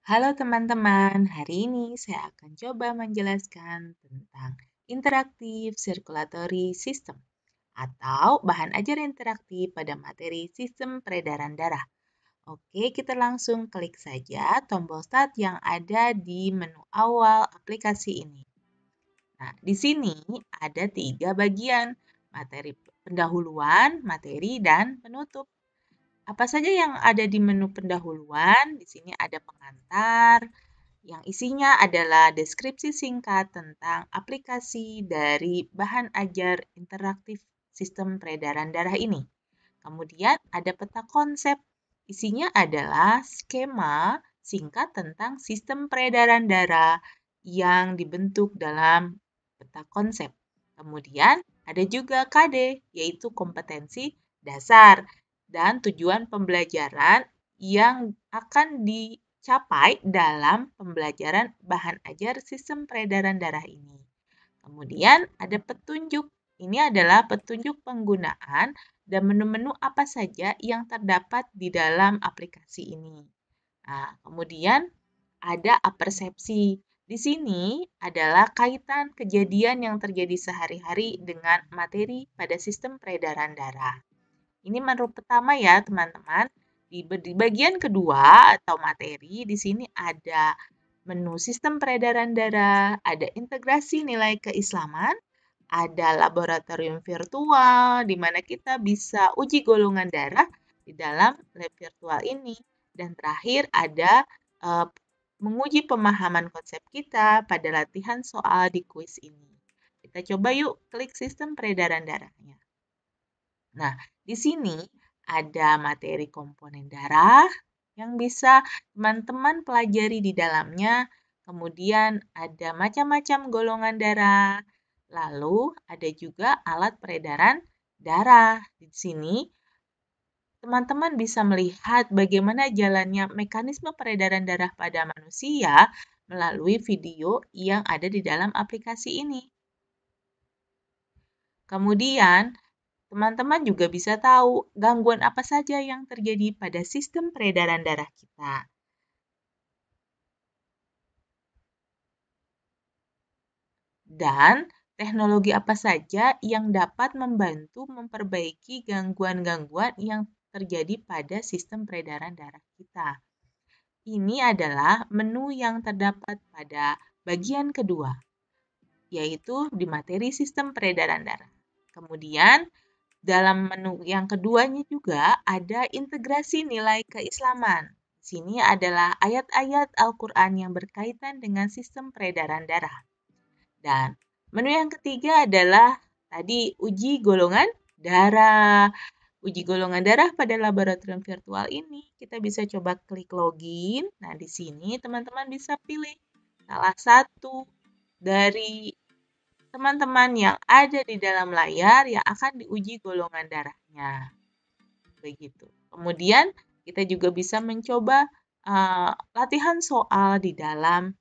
Halo teman-teman, hari ini saya akan coba menjelaskan tentang interaktif circulatory system atau bahan ajar interaktif pada materi sistem peredaran darah. Oke, kita langsung klik saja tombol start yang ada di menu awal aplikasi ini. Nah, di sini ada 3 bagian, materi pendahuluan, materi, dan penutup. Apa saja yang ada di menu pendahuluan? Di sini ada pengantar, yang isinya adalah deskripsi singkat tentang aplikasi dari bahan ajar interaktif sistem peredaran darah ini. Kemudian ada peta konsep, isinya adalah skema singkat tentang sistem peredaran darah yang dibentuk dalam peta konsep. Kemudian ada juga KD, yaitu kompetensi dasar dan tujuan pembelajaran yang akan dicapai dalam pembelajaran bahan ajar sistem peredaran darah ini. Kemudian ada petunjuk. Ini adalah petunjuk penggunaan dan menu-menu apa saja yang terdapat di dalam aplikasi ini. Nah, kemudian ada apersepsi. Di sini adalah kaitan kejadian yang terjadi sehari-hari dengan materi pada sistem peredaran darah. Ini menu pertama ya, teman-teman. Di bagian kedua atau materi, di sini ada menu sistem peredaran darah, ada integrasi nilai keislaman, ada laboratorium virtual, di mana kita bisa uji golongan darah di dalam lab virtual ini. Dan terakhir ada menguji pemahaman konsep kita pada latihan soal di kuis ini. Kita coba yuk klik sistem peredaran darahnya. Nah, di sini ada materi komponen darah yang bisa teman-teman pelajari di dalamnya. Kemudian ada macam-macam golongan darah. Lalu ada juga alat peredaran darah. Di sini teman-teman bisa melihat bagaimana jalannya mekanisme peredaran darah pada manusia melalui video yang ada di dalam aplikasi ini. Kemudian, teman-teman juga bisa tahu gangguan apa saja yang terjadi pada sistem peredaran darah kita. Dan teknologi apa saja yang dapat membantu memperbaiki gangguan-gangguan yang terjadi pada sistem peredaran darah kita. Ini adalah menu yang terdapat pada bagian kedua, yaitu di materi sistem peredaran darah. Kemudian, dalam menu yang keduanya juga ada integrasi nilai keislaman. Di sini adalah ayat-ayat Al-Quran yang berkaitan dengan sistem peredaran darah. Dan menu yang ketiga adalah tadi uji golongan darah. Uji golongan darah pada laboratorium virtual ini kita bisa coba klik login. Nah, di sini teman-teman bisa pilih salah satu dari teman-teman yang ada di dalam layar yang akan diuji golongan darahnya. Begitu. Kemudian kita juga bisa mencoba latihan soal di dalam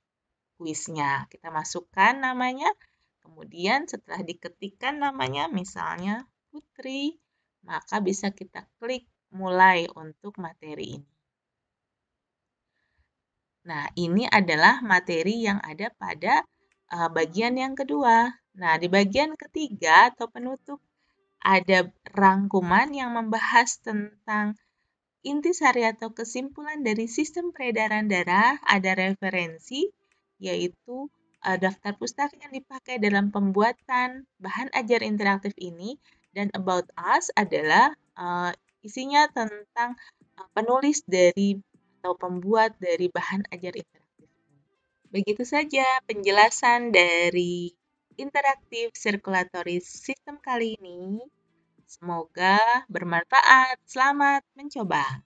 kuisnya. Kita masukkan namanya, kemudian setelah diketikkan namanya, misalnya Putri, maka bisa kita klik mulai untuk materi ini. Nah, ini adalah materi yang ada pada bagian yang kedua. Nah, di bagian ketiga atau penutup ada rangkuman yang membahas tentang intisari atau kesimpulan dari sistem peredaran darah, ada referensi, yaitu daftar pustaka yang dipakai dalam pembuatan bahan ajar interaktif ini, dan About Us adalah isinya tentang penulis dari atau pembuat dari bahan ajar interaktif ini. Begitu saja penjelasan dari interaktif circulatory system kali ini. Semoga bermanfaat. Selamat mencoba.